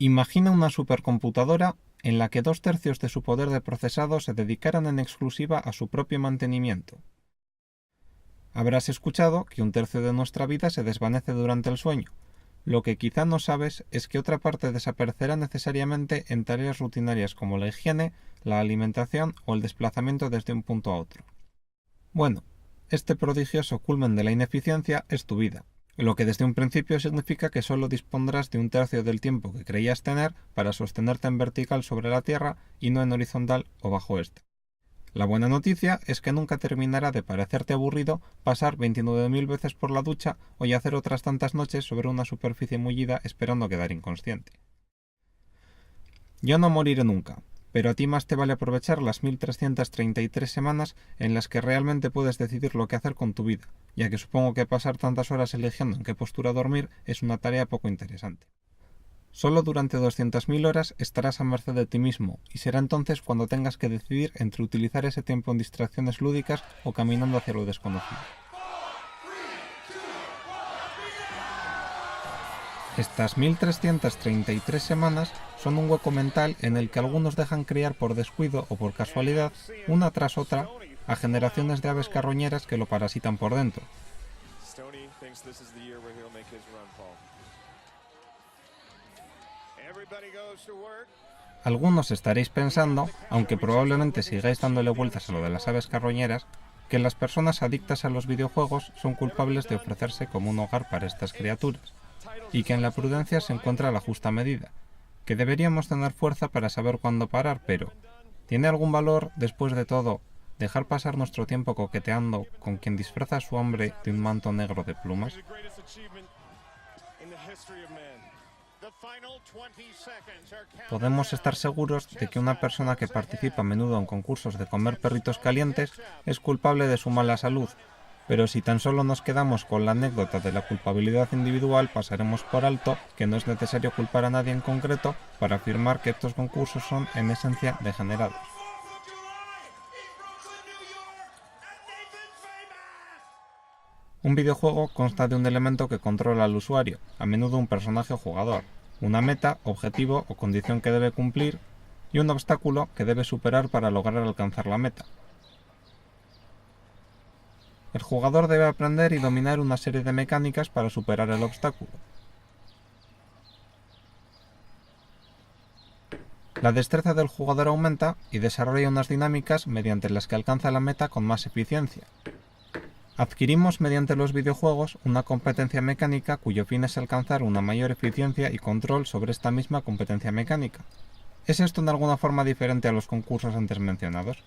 Imagina una supercomputadora en la que 2/3 de su poder de procesado se dedicaran en exclusiva a su propio mantenimiento. Habrás escuchado que 1/3 de nuestra vida se desvanece durante el sueño. Lo que quizá no sabes es que otra parte desaparecerá necesariamente en tareas rutinarias como la higiene, la alimentación o el desplazamiento desde un punto a otro. Bueno, este prodigioso culmen de la ineficiencia es tu vida, lo que desde un principio significa que solo dispondrás de 1/3 del tiempo que creías tener para sostenerte en vertical sobre la Tierra y no en horizontal o bajo esta. La buena noticia es que nunca terminará de parecerte aburrido pasar 29.000 veces por la ducha o yacer otras tantas noches sobre una superficie mullida esperando quedar inconsciente. Yo no moriré nunca, pero a ti más te vale aprovechar las 1.333 semanas en las que realmente puedes decidir lo que hacer con tu vida, ya que supongo que pasar tantas horas eligiendo en qué postura dormir es una tarea poco interesante. Solo durante 200.000 horas estarás a merced de ti mismo, y será entonces cuando tengas que decidir entre utilizar ese tiempo en distracciones lúdicas o caminando hacia lo desconocido. Estas 1.333 semanas son un hueco mental en el que algunos dejan criar por descuido o por casualidad, una tras otra, a generaciones de aves carroñeras que lo parasitan por dentro. Algunos estaréis pensando, aunque probablemente sigáis dándole vueltas a lo de las aves carroñeras, que las personas adictas a los videojuegos son culpables de ofrecerse como un hogar para estas criaturas, y que en la prudencia se encuentra la justa medida, que deberíamos tener fuerza para saber cuándo parar, pero ¿tiene algún valor, después de todo, dejar pasar nuestro tiempo coqueteando con quien disfraza su hambre de un manto negro de plumas? Podemos estar seguros de que una persona que participa a menudo en concursos de comer perritos calientes es culpable de su mala salud, pero si tan solo nos quedamos con la anécdota de la culpabilidad individual, pasaremos por alto que no es necesario culpar a nadie en concreto para afirmar que estos concursos son, en esencia, degenerados. Un videojuego consta de un elemento que controla al usuario, a menudo un personaje o jugador, una meta, objetivo o condición que debe cumplir, y un obstáculo que debe superar para lograr alcanzar la meta. El jugador debe aprender y dominar una serie de mecánicas para superar el obstáculo. La destreza del jugador aumenta y desarrolla unas dinámicas mediante las que alcanza la meta con más eficiencia. Adquirimos mediante los videojuegos una competencia mecánica cuyo fin es alcanzar una mayor eficiencia y control sobre esta misma competencia mecánica. ¿Es esto en alguna forma diferente a los concursos antes mencionados?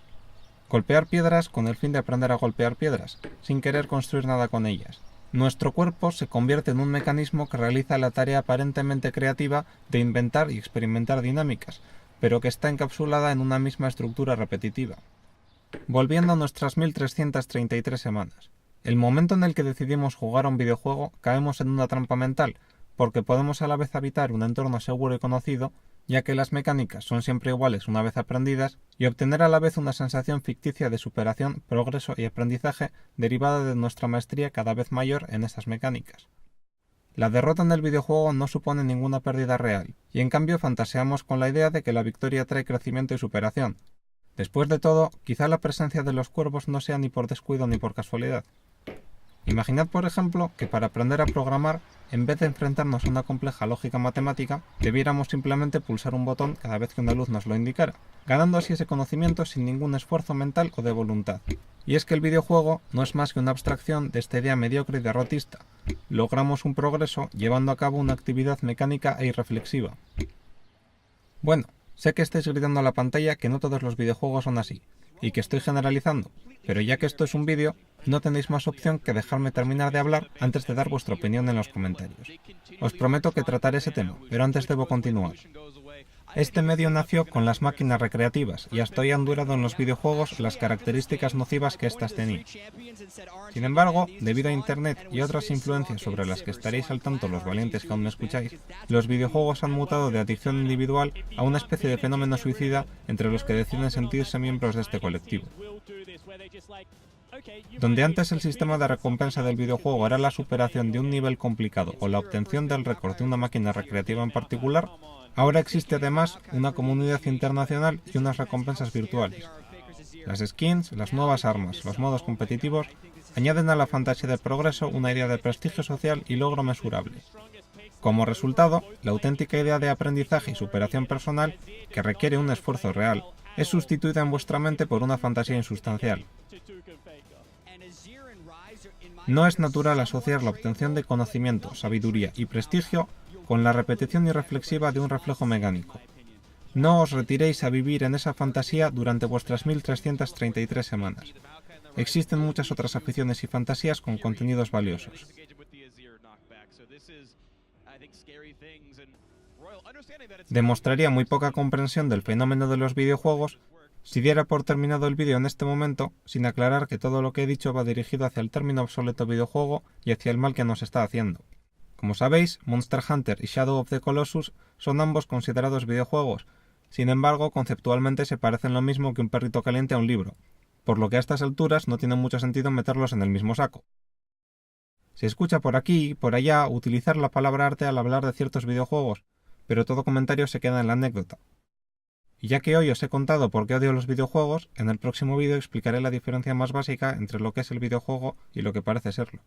Golpear piedras con el fin de aprender a golpear piedras, sin querer construir nada con ellas. Nuestro cuerpo se convierte en un mecanismo que realiza la tarea aparentemente creativa de inventar y experimentar dinámicas, pero que está encapsulada en una misma estructura repetitiva. Volviendo a nuestras 1.333 semanas. El momento en el que decidimos jugar a un videojuego caemos en una trampa mental, porque podemos a la vez habitar un entorno seguro y conocido, ya que las mecánicas son siempre iguales una vez aprendidas, y obtener a la vez una sensación ficticia de superación, progreso y aprendizaje derivada de nuestra maestría cada vez mayor en estas mecánicas. La derrota en el videojuego no supone ninguna pérdida real, y en cambio fantaseamos con la idea de que la victoria trae crecimiento y superación. Después de todo, quizá la presencia de los cuervos no sea ni por descuido ni por casualidad. Imaginad, por ejemplo, que para aprender a programar, en vez de enfrentarnos a una compleja lógica matemática, debiéramos simplemente pulsar un botón cada vez que una luz nos lo indicara, ganando así ese conocimiento sin ningún esfuerzo mental o de voluntad. Y es que el videojuego no es más que una abstracción de esta idea mediocre y derrotista. Logramos un progreso llevando a cabo una actividad mecánica e irreflexiva. Bueno, sé que estáis gritando a la pantalla que no todos los videojuegos son así, y que estoy generalizando, pero ya que esto es un vídeo, no tenéis más opción que dejarme terminar de hablar antes de dar vuestra opinión en los comentarios. Os prometo que trataré ese tema, pero antes debo continuar. Este medio nació con las máquinas recreativas y hasta hoy han durado en los videojuegos las características nocivas que éstas tenían. Sin embargo, debido a Internet y otras influencias sobre las que estaréis al tanto los valientes que aún me escucháis, los videojuegos han mutado de adicción individual a una especie de fenómeno suicida entre los que deciden sentirse miembros de este colectivo. Donde antes el sistema de recompensa del videojuego era la superación de un nivel complicado o la obtención del récord de una máquina recreativa en particular, ahora existe además una comunidad internacional y unas recompensas virtuales. Las skins, las nuevas armas, los modos competitivos añaden a la fantasía del progreso una idea de prestigio social y logro mesurable. Como resultado, la auténtica idea de aprendizaje y superación personal, que requiere un esfuerzo real, es sustituida en vuestra mente por una fantasía insustancial. No es natural asociar la obtención de conocimiento, sabiduría y prestigio con la repetición irreflexiva de un reflejo mecánico. No os retiréis a vivir en esa fantasía durante vuestras 1333 semanas. Existen muchas otras aficiones y fantasías con contenidos valiosos. Demostraría muy poca comprensión del fenómeno de los videojuegos si diera por terminado el vídeo en este momento, sin aclarar que todo lo que he dicho va dirigido hacia el término obsoleto videojuego y hacia el mal que nos está haciendo. Como sabéis, Monster Hunter y Shadow of the Colossus son ambos considerados videojuegos, sin embargo, conceptualmente se parecen lo mismo que un perrito caliente a un libro, por lo que a estas alturas no tiene mucho sentido meterlos en el mismo saco. Se escucha por aquí y por allá utilizar la palabra arte al hablar de ciertos videojuegos, pero todo comentario se queda en la anécdota. Y ya que hoy os he contado por qué odio los videojuegos, en el próximo vídeo explicaré la diferencia más básica entre lo que es el videojuego y lo que parece serlo.